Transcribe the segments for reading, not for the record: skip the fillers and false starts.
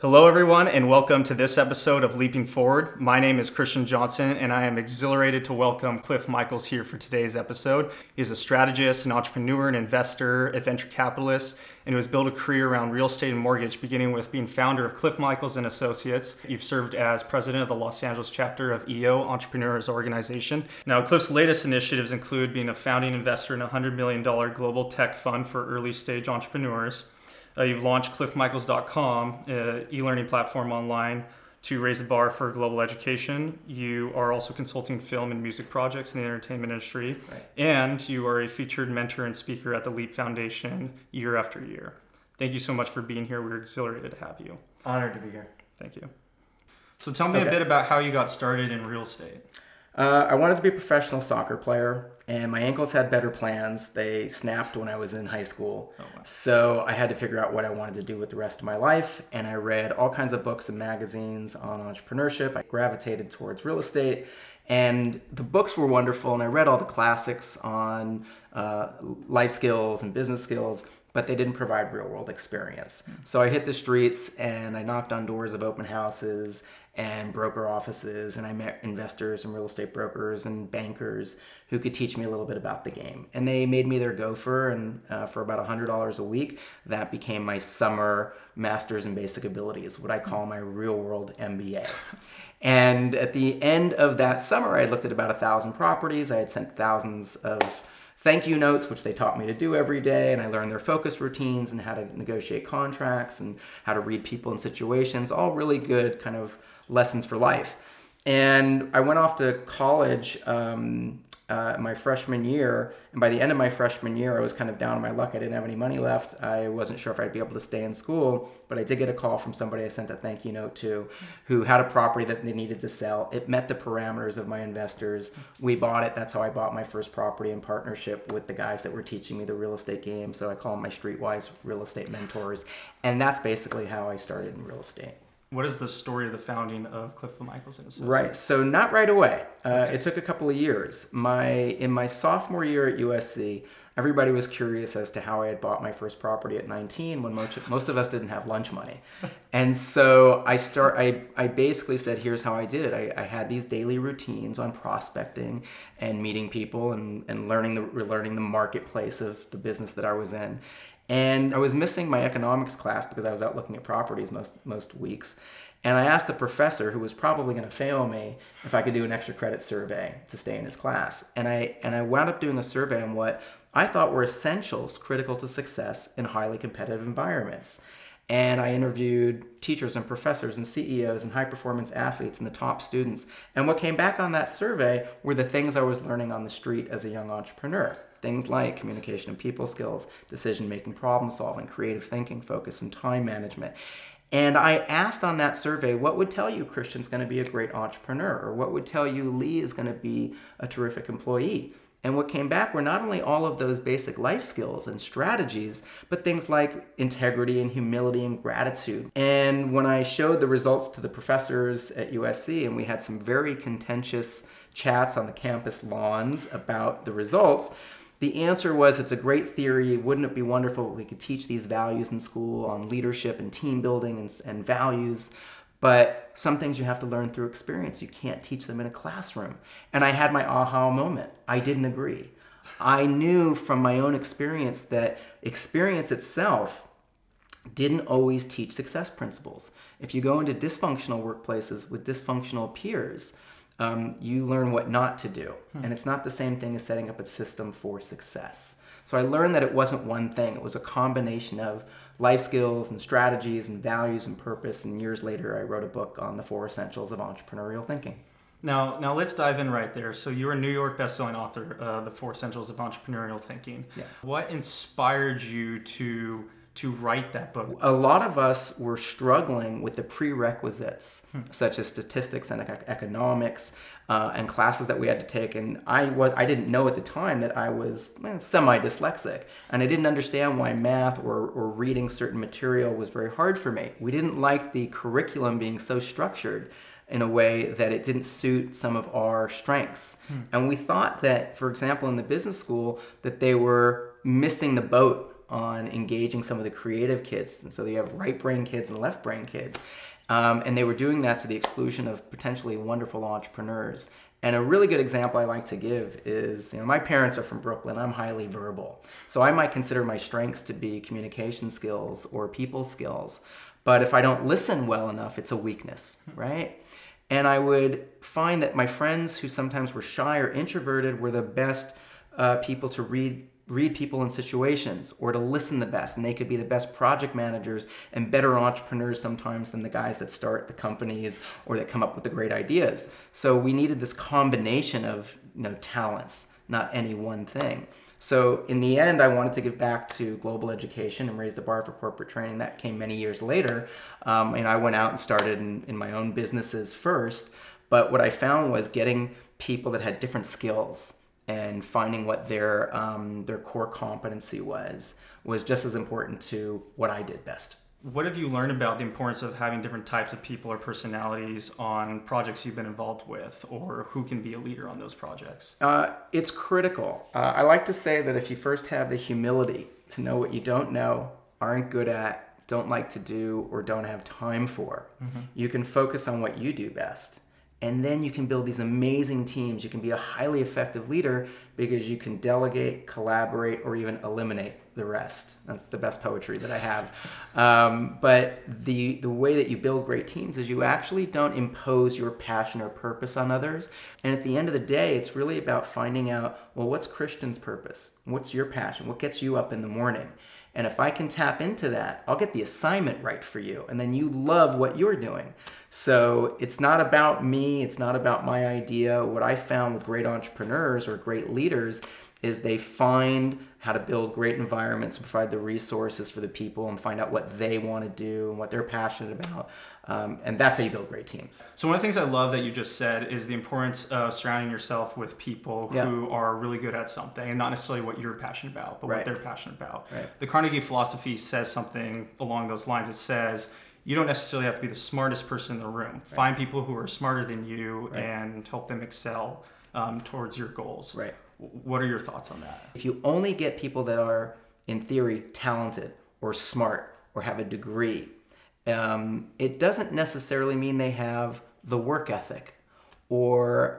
Hello, everyone, and welcome to this episode of Leaping Forward. My name is Christian Johnson, and I am exhilarated to welcome Cliff Michaels here for today's episode. He's a strategist, an entrepreneur, an investor, a venture capitalist, and who has built a career around real estate and mortgage, beginning with being founder of Cliff Michaels and Associates. You've served as president of the Los Angeles chapter of EO, Entrepreneurs Organization. Now, Cliff's latest initiatives include being a founding investor in a $100 million global tech fund for early stage entrepreneurs. You've launched cliffmichaels.com, an e-learning platform online to raise the bar for global education. You are also consulting film and music projects in the entertainment industry. Right. And you are a featured mentor and speaker at the Leap Foundation year after year. Thank you so much for being here. We're exhilarated to have you. Honored to be here. Thank you. So tell me a bit about how you got started in real estate. I wanted to be a professional soccer player, and my ankles had better plans. They snapped when I was in high school. Oh, wow. So I had to figure out what I wanted to do with the rest of my life, and I read all kinds of books and magazines on entrepreneurship. I gravitated towards real estate, and the books were wonderful, and I read all the classics on life skills and business skills, but they didn't provide real-world experience. So I hit the streets, and I knocked on doors of open houses and broker offices, and I met investors and real estate brokers and bankers who could teach me a little bit about the game. And they made me their gopher, and for about $100 a week, that became my summer master's in basic abilities, what I call my real-world MBA. And at the end of that summer, I had looked at about 1,000 properties. I had sent thousands of thank you notes, which they taught me to do every day, and I learned their focus routines and how to negotiate contracts and how to read people in situations, all really good kind of lessons for life. And I went off to college my freshman year, and by the end of my freshman year, I was kind of down on my luck. I didn't have any money left. I wasn't sure if I'd be able to stay in school, but I did get a call from somebody I sent a thank you note to who had a property that they needed to sell. It met the parameters of my investors. We bought it. That's how I bought my first property in partnership with the guys that were teaching me the real estate game. So I call them my streetwise real estate mentors. And that's basically how I started in real estate. What is the story of the founding of Cliff Michaels and Associates? Right. So not right away. It took a couple of years. In my sophomore year at USC, everybody was curious as to how I had bought my first property at 19 when most of us didn't have lunch money. And so I basically said, here's how I did it. I had these daily routines on prospecting and meeting people and learning the marketplace of the business that I was in. And I was missing my economics class because I was out looking at properties most weeks. And I asked the professor, who was probably going to fail me, if I could do an extra credit survey to stay in his class. And I wound up doing a survey on what I thought were essentials critical to success in highly competitive environments. And I interviewed teachers and professors and CEOs and high-performance athletes and the top students. And what came back on that survey were the things I was learning on the street as a young entrepreneur. Things like communication and people skills, decision-making, problem-solving, creative thinking, focus, and time management. And I asked on that survey, what would tell you Christian's going to be a great entrepreneur? Or what would tell you Lee is going to be a terrific employee? And what came back were not only all of those basic life skills and strategies, but things like integrity and humility and gratitude. And when I showed the results to the professors at USC, and we had some very contentious chats on the campus lawns about the results, the answer was, it's a great theory. Wouldn't it be wonderful if we could teach these values in school on leadership and team building and values? But some things you have to learn through experience. You can't teach them in a classroom. And I had my aha moment. I didn't agree. I knew from my own experience that experience itself didn't always teach success principles. If you go into dysfunctional workplaces with dysfunctional peers, you learn what not to do. And it's not the same thing as setting up a system for success. So I learned that it wasn't one thing. It was a combination of life skills and strategies and values and purpose. And years later, I wrote a book on the 4 essentials of entrepreneurial thinking. Now let's dive in right there. So you're a New York Bestselling Author, the 4 essentials of entrepreneurial thinking. Yeah. What inspired you to write that book? A lot of us were struggling with the prerequisites, such as statistics and economics, and classes that we had to take. And I didn't know at the time that I was semi-dyslexic, and I didn't understand why math or reading certain material was very hard for me. We didn't like the curriculum being so structured in a way that it didn't suit some of our strengths. And we thought that, for example, in the business school, that they were missing the boat on engaging some of the creative kids. And so you have right brain kids and left brain kids. And they were doing that to the exclusion of potentially wonderful entrepreneurs. And a really good example I like to give is, my parents are from Brooklyn. I'm highly verbal. So I might consider my strengths to be communication skills or people skills. But if I don't listen well enough, it's a weakness, right? And I would find that my friends who sometimes were shy or introverted were the best people to read people in situations, or to listen the best, and they could be the best project managers and better entrepreneurs sometimes than the guys that start the companies or that come up with the great ideas. So we needed this combination of talents, not any one thing. So in the end, I wanted to give back to global education and raise the bar for corporate training. That came many years later, and I went out and started in my own businesses first. But what I found was getting people that had different skills and finding what their core competency was just as important to what I did best. What have you learned about the importance of having different types of people or personalities on projects you've been involved with, or who can be a leader on those projects? It's critical. I like to say that if you first have the humility to know what you don't know, aren't good at, don't like to do, or don't have time for, you can focus on what you do best. And then you can build these amazing teams. You can be a highly effective leader because you can delegate, collaborate, or even eliminate the rest. That's the best poetry that I have. But the way that you build great teams is you actually don't impose your passion or purpose on others. And at the end of the day, it's really about finding out, well, what's Christian's purpose? What's your passion? What gets you up in the morning? And if I can tap into that, I'll get the assignment right for you. And then you love what you're doing. So it's not about me. It's not about my idea. What I found with great entrepreneurs or great leaders is they find how to build great environments and provide the resources for the people and find out what they want to do and what they're passionate about. And that's how you build great teams. So one of the things I love that you just said is the importance of surrounding yourself with people who are really good at something, and not necessarily what you're passionate about, but what they're passionate about. The Carnegie philosophy says something along those lines. It says, you don't necessarily have to be the smartest person in the room. Find people who are smarter than you and help them excel towards your goals. What are your thoughts on that? If you only get people that are, in theory, talented or smart or have a degree, it doesn't necessarily mean they have the work ethic. Or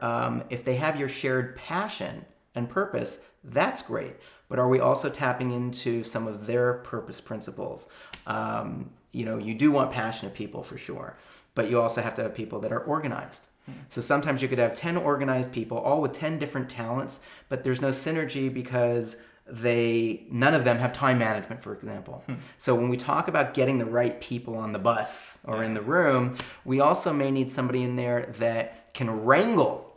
if they have your shared passion and purpose, that's great. But are we also tapping into some of their purpose principles? You do want passionate people for sure, but you also have to have people that are organized. So sometimes you could have 10 organized people, all with 10 different talents, but there's no synergy because none of them have time management, for example. So when we talk about getting the right people on the bus or in the room, we also may need somebody in there that can wrangle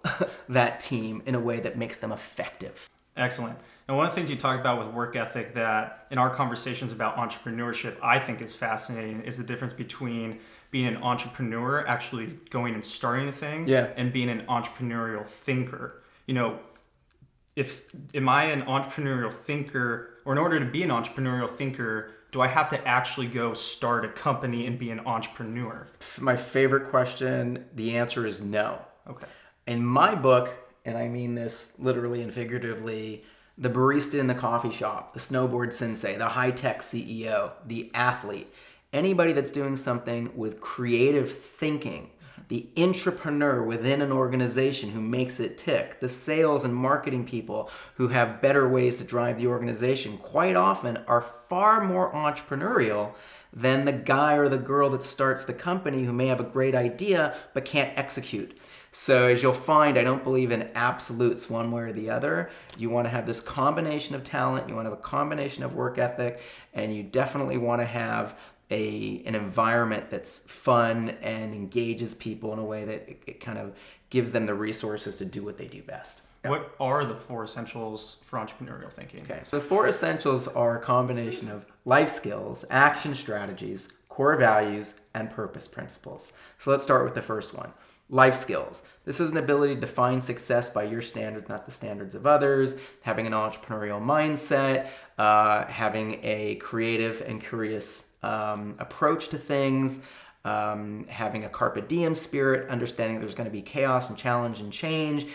that team in a way that makes them effective. Excellent. And one of the things you talk about with work ethic that in our conversations about entrepreneurship, I think is fascinating, is the difference between being an entrepreneur, actually going and starting a thing, and being an entrepreneurial thinker. Am I an entrepreneurial thinker, or in order to be an entrepreneurial thinker, do I have to actually go start a company and be an entrepreneur? My favorite question, the answer is no. Okay. In my book, and I mean this literally and figuratively, the barista in the coffee shop, the snowboard sensei, the high-tech CEO, the athlete, anybody that's doing something with creative thinking, the intrapreneur within an organization who makes it tick, the sales and marketing people who have better ways to drive the organization, quite often are far more entrepreneurial than the guy or the girl that starts the company who may have a great idea but can't execute. So as you'll find, I don't believe in absolutes one way or the other. You want to have this combination of talent, you want to have a combination of work ethic, and you definitely want to have an environment that's fun and engages people in a way that it kind of gives them the resources to do what they do best. What are the 4 essentials for entrepreneurial thinking? Okay, so the 4 essentials are a combination of life skills, action strategies, core values, and purpose principles. So let's start with the first one. Life skills. This is an ability to define success by your standards, not the standards of others, having an entrepreneurial mindset, having a creative and curious approach to things, having a carpe diem spirit, understanding there's going to be chaos and challenge and change,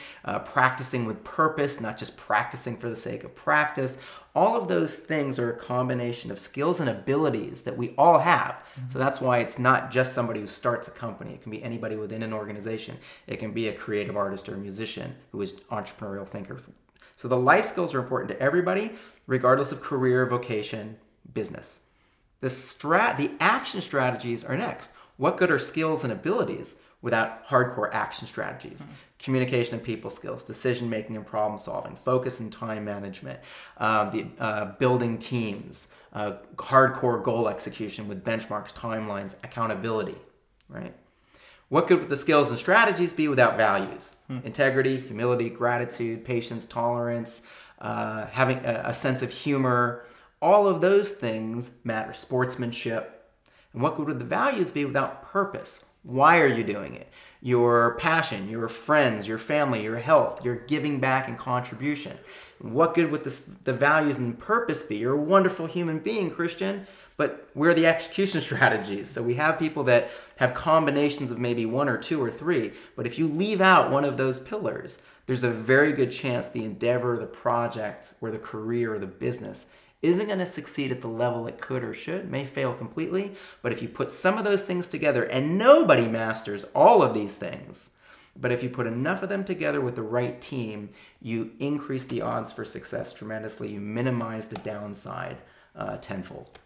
practicing with purpose, not just practicing for the sake of practice. All of those things are a combination of skills and abilities that we all have. Mm-hmm. So that's why it's not just somebody who starts a company. It can be anybody within an organization. It can be a creative artist or a musician who is entrepreneurial thinker. So the life skills are important to everybody, regardless of career, vocation, business. The action strategies are next. What good are skills and abilities without hardcore action strategies? Mm-hmm. Communication and people skills, decision making and problem solving, focus and time management, building teams, hardcore goal execution with benchmarks, timelines, accountability, right? What could the skills and strategies be without values? Integrity, humility, gratitude, patience, tolerance, having a sense of humor. All of those things matter. Sportsmanship. And what would the values be without purpose? Why are you doing it? Your passion, your friends, your family, your health, your giving back and contribution. What good would the values and purpose be? You're a wonderful human being, Christian, but where are the execution strategies? So we have people that have combinations of maybe one or two or three, but if you leave out one of those pillars, there's a very good chance the endeavor, the project, or the career, or the business isn't going to succeed at the level it could or should, may fail completely. But if you put some of those things together, and nobody masters all of these things, but if you put enough of them together with the right team, you increase the odds for success tremendously. You minimize the downside tenfold.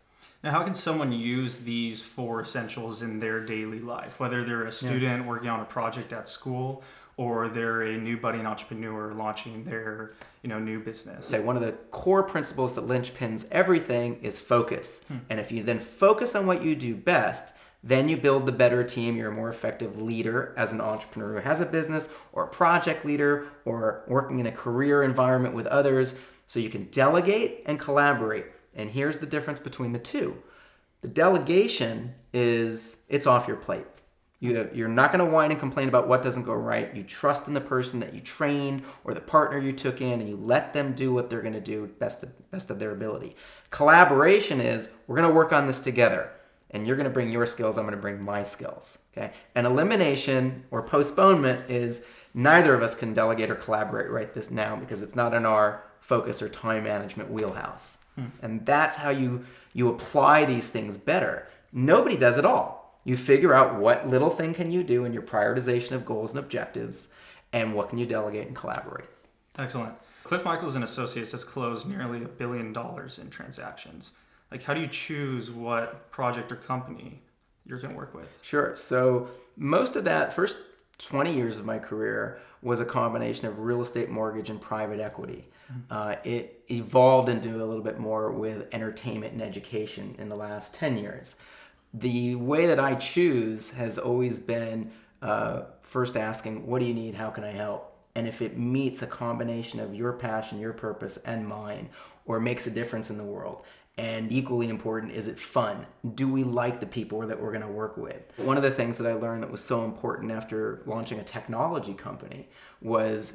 Now, how can someone use these 4 essentials in their daily life, whether they're a student working on a project at school, or they're a new budding entrepreneur launching their new business? So one of the core principles that linchpins everything is focus. And if you then focus on what you do best, then you build the better team. You're a more effective leader as an entrepreneur who has a business, or a project leader, or working in a career environment with others. So you can delegate and collaborate. And here's the difference between the two. The delegation it's off your plate. You're not going to whine and complain about what doesn't go right. You trust in the person that you trained or the partner you took in, and you let them do what they're going to do best of their ability. Collaboration is, we're going to work on this together, and you're going to bring your skills, I'm going to bring my skills. Okay? And elimination or postponement is, neither of us can delegate or collaborate right this now because it's not in our focus or time management wheelhouse. And that's how you apply these things better. Nobody does it all. You figure out what little thing can you do in your prioritization of goals and objectives, and what can you delegate and collaborate. Excellent. Cliff Michaels and Associates has closed nearly $1 billion in transactions. How do you choose what project or company you're going to work with? Sure. So most of that first 20 years of my career was a combination of real estate, mortgage, and private equity. It evolved into a little bit more with entertainment and education in the last 10 years. The way that I choose has always been first asking, what do you need? How can I help? And if it meets a combination of your passion, your purpose, and mine, or makes a difference in the world. And equally important, is it fun? Do we like the people that we're going to work with? One of the things that I learned that was so important after launching a technology company was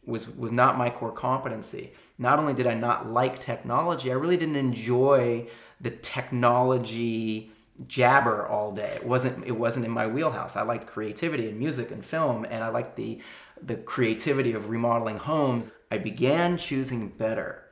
not my core competency. Not only did I not like technology, I really didn't enjoy the technology jabber all day. It wasn't in my wheelhouse. I liked creativity and music and film, and I liked the creativity of remodeling homes. I began choosing better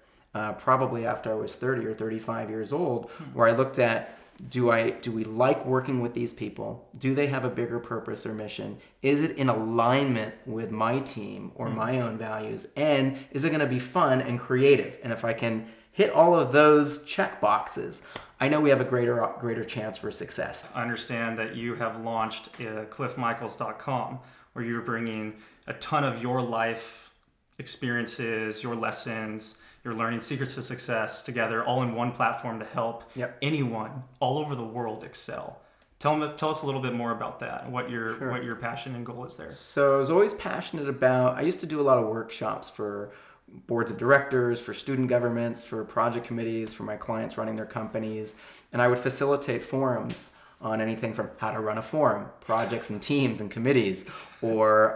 probably after I was 30 or 35 years old, where I looked at, do we like working with these people? Do they have a bigger purpose or mission? Is it in alignment with my team or my own values? And is it going to be fun and creative? And if I can hit all of those check boxes, I know we have a greater chance for success. I understand that you have launched cliffmichaels.com, where you're bringing a ton of your life experiences, your lessons, your learning secrets to success together all in one platform to help anyone all over the world excel. Tell us a little bit more about that, what your passion and goal is there. So I was always passionate about, I used to do a lot of workshops for boards of directors, for student governments, for project committees, for my clients running their companies. And I would facilitate forums on anything from how to run a forum, projects and teams and committees, or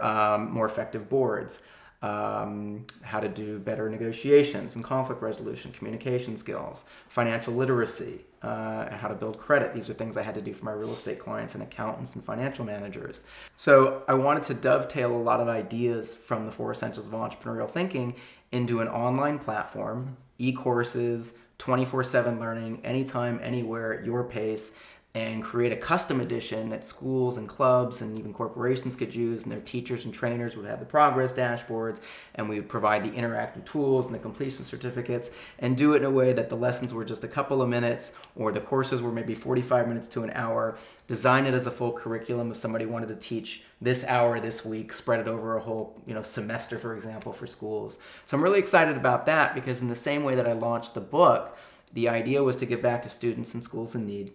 more effective boards. how to do better negotiations and conflict resolution, communication skills, financial literacy, how to build credit. These are things I had to do for my real estate clients and accountants and financial managers. So I wanted to dovetail a lot of ideas from the 4 Essentials of Entrepreneurial Thinking into an online platform, e-courses, 24/7 learning, anytime, anywhere, at your pace, and create a custom edition that schools and clubs and even corporations could use, and their teachers and trainers would have the progress dashboards, and we would provide the interactive tools and the completion certificates, and do it in a way that the lessons were just a couple of minutes, or the courses were maybe 45 minutes to an hour. Design it as a full curriculum if somebody wanted to teach this hour this week, spread it over a whole semester, for example, for schools. So I'm really excited about that, because in the same way that I launched the book, the idea was to give back to students and schools in need.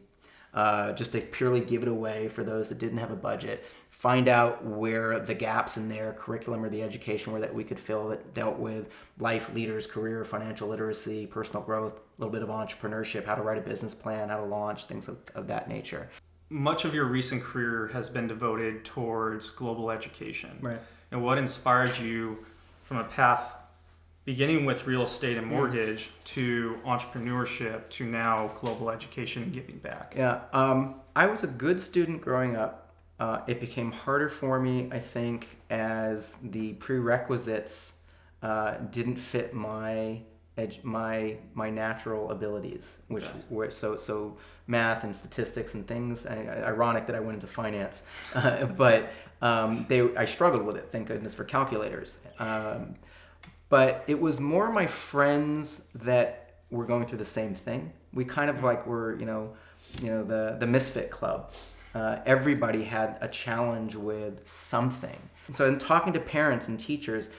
Just to purely give it away for those that didn't have a budget, find out where the gaps in their curriculum or the education were that we could fill that dealt with life, leaders, career, financial literacy, personal growth, a little bit of entrepreneurship, how to write a business plan, how to launch, things of that nature. Much of your recent career has been devoted towards global education. Right. And what inspired you from a path beginning with real estate and mortgage to entrepreneurship to now global education and giving back? Yeah, I was a good student growing up. It became harder for me, I think, as the prerequisites didn't fit my natural abilities, which were so math and statistics and things. Ironic that I went into finance, but I struggled with it. Thank goodness for calculators. But it was more my friends that were going through the same thing. We kind of like were, the misfit club. Everybody had a challenge with something. And so in talking to parents and teachers,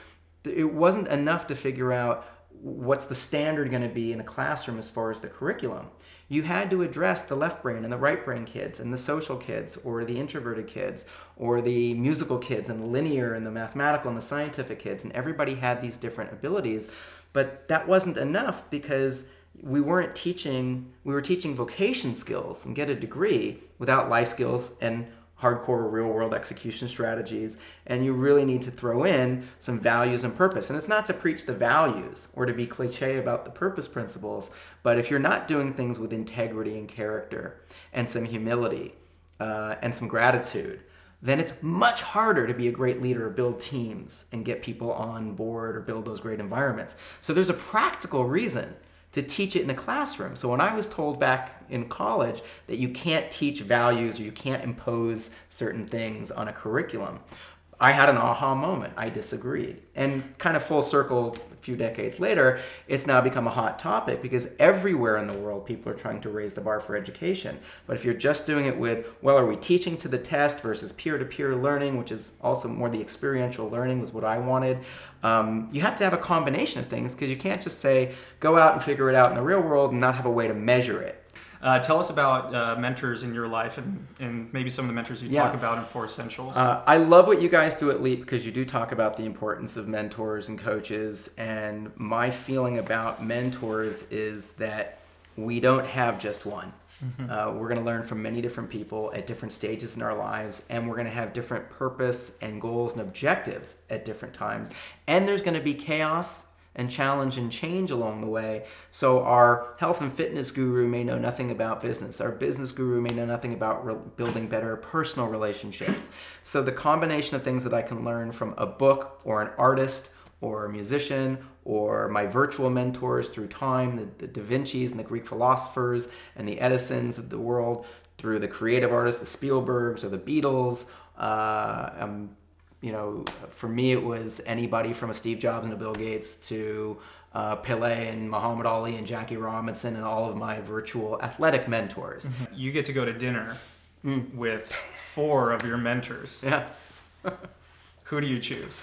it wasn't enough to figure out what's the standard going to be in a classroom as far as the curriculum. You had to address the left brain and the right brain kids and the social kids or the introverted kids or the musical kids and the linear and the mathematical and the scientific kids, and everybody had these different abilities. But that wasn't enough, because we were teaching vocation skills and get a degree without life skills and hardcore real-world execution strategies, and you really need to throw in some values and purpose. And it's not to preach the values or to be cliche about the purpose principles, but if you're not doing things with integrity and character and some humility and some gratitude, then it's much harder to be a great leader or build teams and get people on board or build those great environments. So there's a practical reason to teach it in a classroom. So when I was told back in college that you can't teach values or you can't impose certain things on a curriculum, I had an aha moment. I disagreed. And kind of full circle, a few decades later, it's now become a hot topic, because everywhere in the world people are trying to raise the bar for education. But if you're just doing it with, well, are we teaching to the test versus peer-to-peer learning, which is also more the experiential learning was what I wanted, you have to have a combination of things, because you can't just say, go out and figure it out in the real world and not have a way to measure it. Tell us about mentors in your life and maybe some of the mentors you talk about in 4 Essentials. I love what you guys do at Leap, because you do talk about the importance of mentors and coaches. And my feeling about mentors is that we don't have just one. Mm-hmm. We're going to learn from many different people at different stages in our lives, and we're going to have different purpose and goals and objectives at different times. And there's going to be chaos and challenge and change along the way. So our health and fitness guru may know nothing about business. Our business guru may know nothing about building better personal relationships. So the combination of things that I can learn from a book or an artist or a musician or my virtual mentors through time, the Da Vinci's and the Greek philosophers and the Edisons of the world, through the creative artists, the Spielbergs or the Beatles, for me, it was anybody from a Steve Jobs and a Bill Gates to Pele and Muhammad Ali and Jackie Robinson and all of my virtual athletic mentors. Mm-hmm. You get to go to dinner with 4 of your mentors. Yeah. Who do you choose?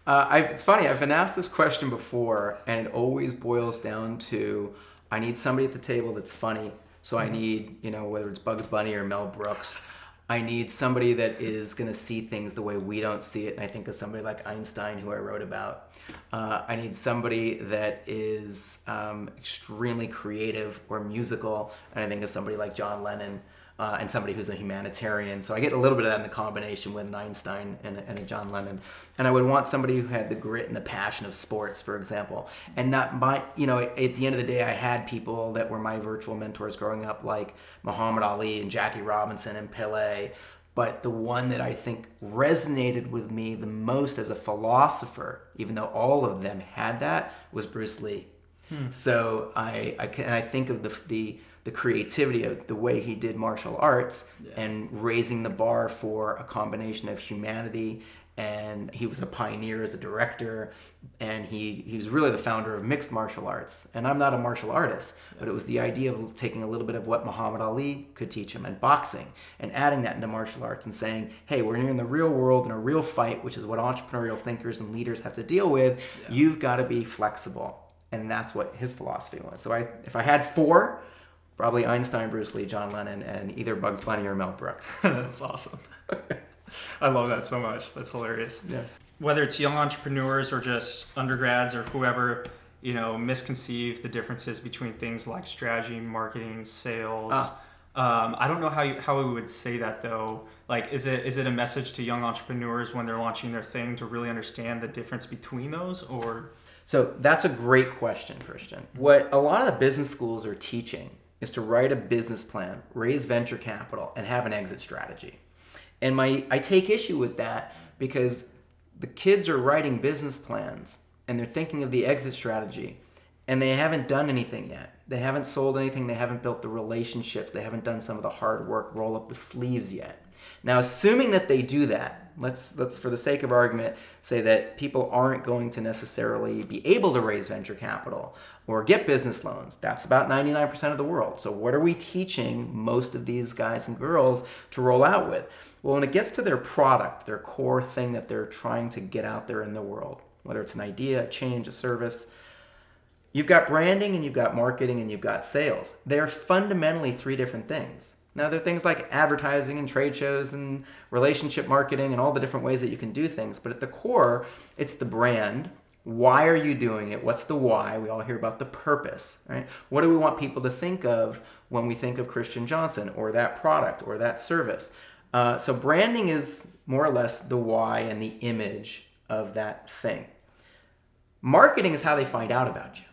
It's funny, I've been asked this question before, and it always boils down to, I need somebody at the table that's funny. So I need, whether it's Bugs Bunny or Mel Brooks, I need somebody that is going to see things the way we don't see it. And I think of somebody like Einstein, who I wrote about. I need somebody that is extremely creative or musical. And I think of somebody like John Lennon. and somebody who's a humanitarian. So I get a little bit of that in the combination with an Einstein and a John Lennon. And I would want somebody who had the grit and the passion of sports, for example. And not my, you know, at the end of the day, I had people that were my virtual mentors growing up, like Muhammad Ali and Jackie Robinson and Pele. But the one that I think resonated with me the most as a philosopher, even though all of them had that, was Bruce Lee. So I think of the creativity of the way he did martial arts and raising the bar for a combination of humanity. And he was a pioneer as a director, and he was really the founder of mixed martial arts. And I'm not a martial artist, but it was the idea of taking a little bit of what Muhammad Ali could teach him and boxing and adding that into martial arts and saying, hey, we're in the real world in a real fight, which is what entrepreneurial thinkers and leaders have to deal with. You've got to be flexible. And that's what his philosophy was. So if I had four, probably Einstein, Bruce Lee, John Lennon, and either Bugs Bunny or Mel Brooks. That's awesome. I love that so much. That's hilarious. Yeah. Whether it's young entrepreneurs or just undergrads or whoever, you know, misconceive the differences between things like strategy, marketing, sales. I don't know how we would say that though. Like, is it a message to young entrepreneurs when they're launching their thing to really understand the difference between those, or? So that's a great question, Christian. What a lot of the business schools are teaching is to write a business plan, raise venture capital, and have an exit strategy. And I take issue with that because the kids are writing business plans and they're thinking of the exit strategy and they haven't done anything yet. They haven't sold anything. They haven't built the relationships. They haven't done some of the hard work, roll up the sleeves yet. Now, assuming that they do that, let's for the sake of argument say that people aren't going to necessarily be able to raise venture capital or get business loans. That's about 99% of the world. So what are we teaching most of these guys and girls to roll out with? Well, when it gets to their product, their core thing that they're trying to get out there in the world, whether it's an idea, a change, a service, you've got branding and you've got marketing and you've got sales. They're fundamentally three different things. Now, there are things like advertising and trade shows and relationship marketing and all the different ways that you can do things. But at the core, it's the brand. Why are you doing it? What's the why? We all hear about the purpose, right? What do we want people to think of when we think of Christian Johnson or that product or that service? So branding is more or less the why and the image of that thing. Marketing is how they find out about you.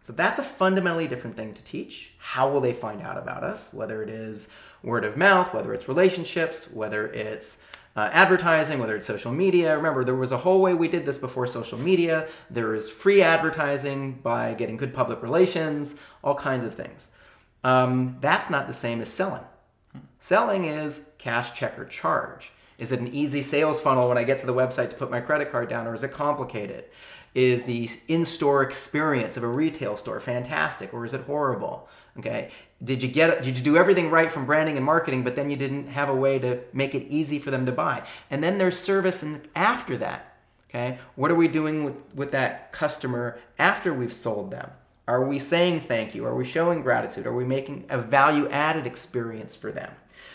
So that's a fundamentally different thing to teach. How will they find out about us? Whether it is word of mouth, whether it's relationships, whether it's advertising, whether it's social media. Remember, there was a whole way we did this before social media. There is free advertising by getting good public relations, all kinds of things. That's not the same as selling. Selling is cash, check, or charge. Is it an easy sales funnel when I get to the website to put my credit card down, or is it complicated? Is the in-store experience of a retail store fantastic, or is it horrible? Okay, did you do everything right from branding and marketing, but then you didn't have a way to make it easy for them to buy? And then there's service and after that. Okay, what are we doing with that customer after we've sold them? Are we saying thank you? Are we showing gratitude? Are we making a value-added experience for them?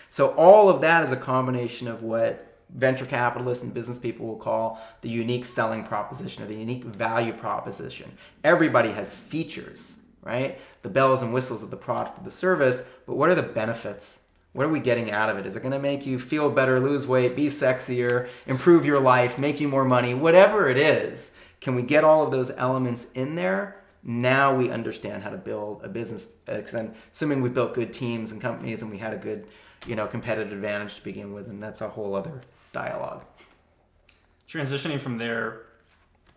So all of that is a combination of what venture capitalists and business people will call the unique selling proposition or the unique value proposition. Everybody has features, right? The bells and whistles of the product or the service, but what are the benefits? What are we getting out of it? Is it going to make you feel better, lose weight, be sexier, improve your life, make you more money? Whatever it is, can we get all of those elements in there? Now we understand how to build a business. Assuming we've built good teams and companies and we had a good, competitive advantage to begin with, and that's a whole other dialogue. Transitioning from there,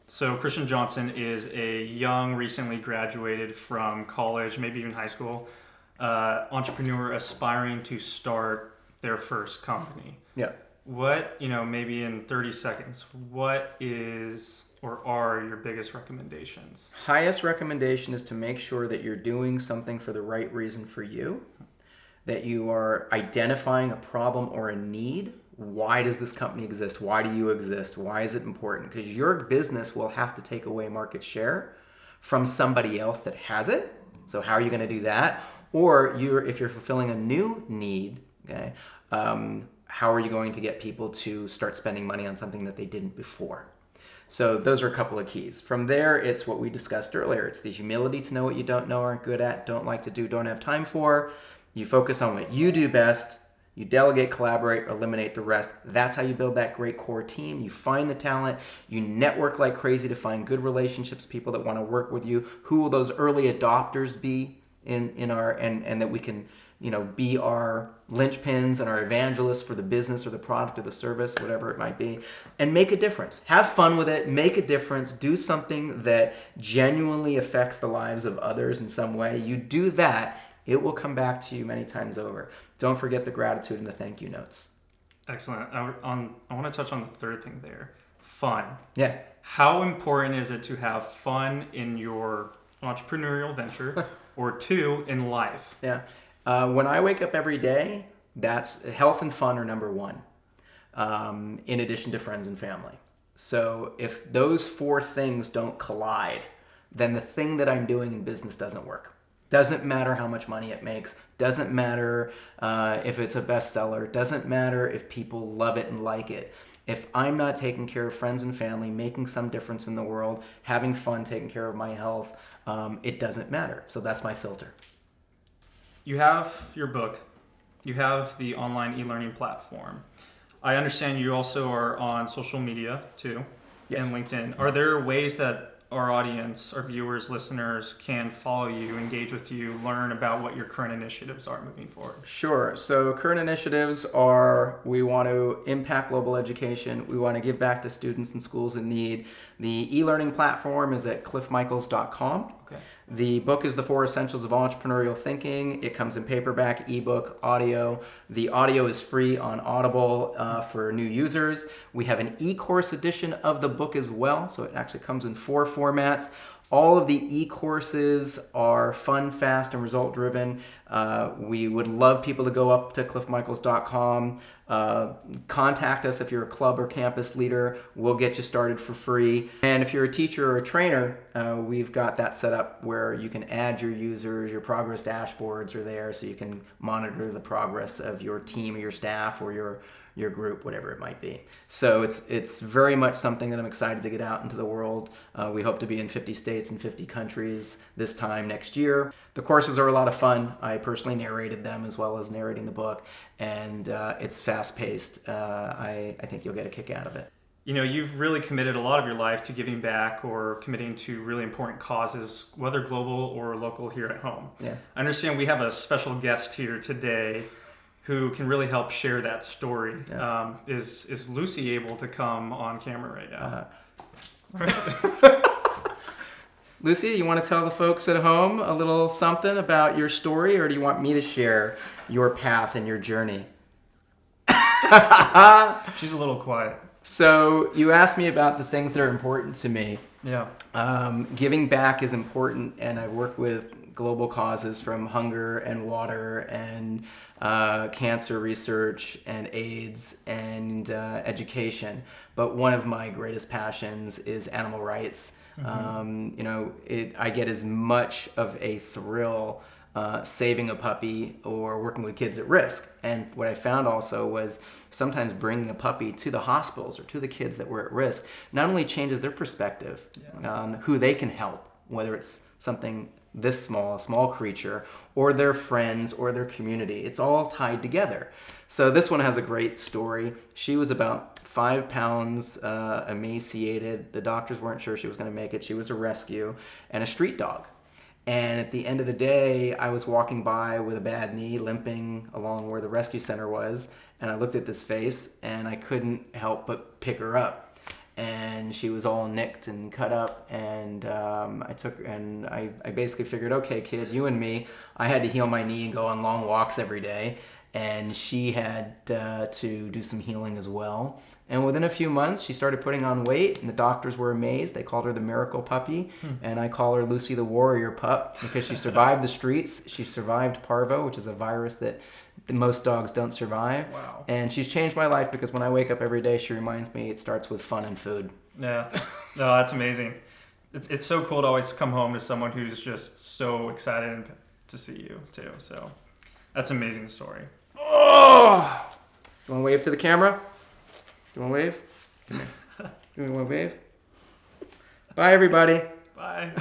so Christian Johnson is a young, recently graduated from college, maybe even high school, entrepreneur aspiring to start their first company. Yeah. What, maybe in 30 seconds, what is or are your biggest recommendations? Highest recommendation is to make sure that you're doing something for the right reason for you, that you are identifying a problem or a need. Why does this company exist? Why do you exist? Why is it important? Because your business will have to take away market share from somebody else that has it. So how are you going to do that? Or if you're fulfilling a new need, okay, how are you going to get people to start spending money on something that they didn't before? So those are a couple of keys. From there, it's what we discussed earlier. It's the humility to know what you don't know, aren't good at, don't like to do, don't have time for. You focus on what you do best. You delegate, collaborate, eliminate the rest. That's how you build that great core team. You find the talent. You network like crazy to find good relationships, people that want to work with you. Who will those early adopters be in our, and that we can, be our linchpins and our evangelists for the business or the product or the service, whatever it might be, and make a difference. Have fun with it. Make a difference. Do something that genuinely affects the lives of others in some way. You do that, it will come back to you many times over. Don't forget the gratitude and the thank you notes. Excellent. I want to touch on the third thing there. Fun. Yeah. How important is it to have fun in your entrepreneurial venture or two, in life? Yeah. When I wake up every day, that's health and fun are number one, in addition to friends and family. So if those four things don't collide, then the thing that I'm doing in business doesn't work. Doesn't matter how much money it makes. Doesn't matter if it's a bestseller. Doesn't matter if people love it and like it. If I'm not taking care of friends and family, making some difference in the world, having fun, taking care of my health, it doesn't matter. So that's my filter. You have your book. You have the online e-learning platform. I understand you also are on social media too, Yes. and LinkedIn. Are there ways that our audience, our viewers, listeners can follow you, engage with you, learn about what your current initiatives are moving forward? Sure. So current initiatives are, we want to impact global education. We want to give back to students and schools in need. The e-learning platform is at cliffmichaels.com. Okay. The book is The 4 Essentials of Entrepreneurial Thinking. It comes in paperback, ebook, audio. The audio is free on Audible for new users. We have an e-course edition of the book as well, so it actually comes in 4 formats. All of the e-courses are fun, fast, and result-driven. We would love people to go up to cliffmichaels.com. Contact us if you're a club or campus leader. We'll get you started for free. And if you're a teacher or a trainer, we've got that set up where you can add your users. Your progress dashboards are there, so you can monitor the progress of your team or your staff or your group, whatever it might be. So it's very much something that I'm excited to get out into the world. We hope to be in 50 states and 50 countries this time next year. The courses are a lot of fun. I personally narrated them as well as narrating the book, and it's fast-paced. I think you'll get a kick out of it. You've really committed a lot of your life to giving back or committing to really important causes, whether global or local here at home. Yeah. I understand we have a special guest here today who can really help share that story. Yeah. Is Lucy able to come on camera right now? Lucy, you want to tell the folks at home a little something about your story, or do you want me to share your path and your journey? She's a little quiet. So you asked me about the things that are important to me. Yeah. Giving back is important, and I've worked with global causes from hunger and water and cancer research and AIDS and education. But one of my greatest passions is animal rights. Mm-hmm. I get as much of a thrill saving a puppy or working with kids at risk. And what I found also was sometimes bringing a puppy to the hospitals or to the kids that were at risk not only changes their perspective on who they can help, whether it's something this small, a small creature, or their friends or their community. It's all tied together. So this one has a great story. She was about 5 pounds, emaciated. The doctors weren't sure she was going to make it. She was a rescue and a street dog. And at the end of the day, I was walking by with a bad knee, limping along where the rescue center was, and I looked at this face, and I couldn't help but pick her up. And she was all nicked and cut up, and I basically figured, okay, kid, you and me. I had to heal my knee and go on long walks every day, and she had to do some healing as well. And within a few months, she started putting on weight, and the doctors were amazed. They called her the miracle puppy, and I call her Lucy the warrior pup because she survived the streets. She survived parvo, which is a virus that most dogs don't survive. Wow. And she's changed my life because when I wake up every day, she reminds me it starts with fun and food. Yeah. No, that's amazing. It's so cool to always come home to someone who's just so excited to see you too. So that's an amazing story. Oh! You want to wave to the camera? You want to wave? Come here. You want to wave? Bye, everybody. Bye.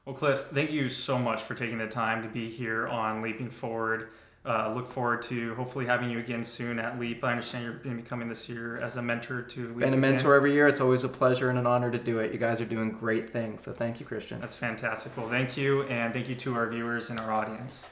Well, Cliff, thank you so much for taking the time to be here on Leaping Forward. Look forward to hopefully having you again soon at Leap. I understand you're going to be coming this year as a mentor to Leap. Been a mentor every year. It's always a pleasure and an honor to do it. You guys are doing great things. So thank you, Christian. That's fantastic. Well, thank you. And thank you to our viewers and our audience.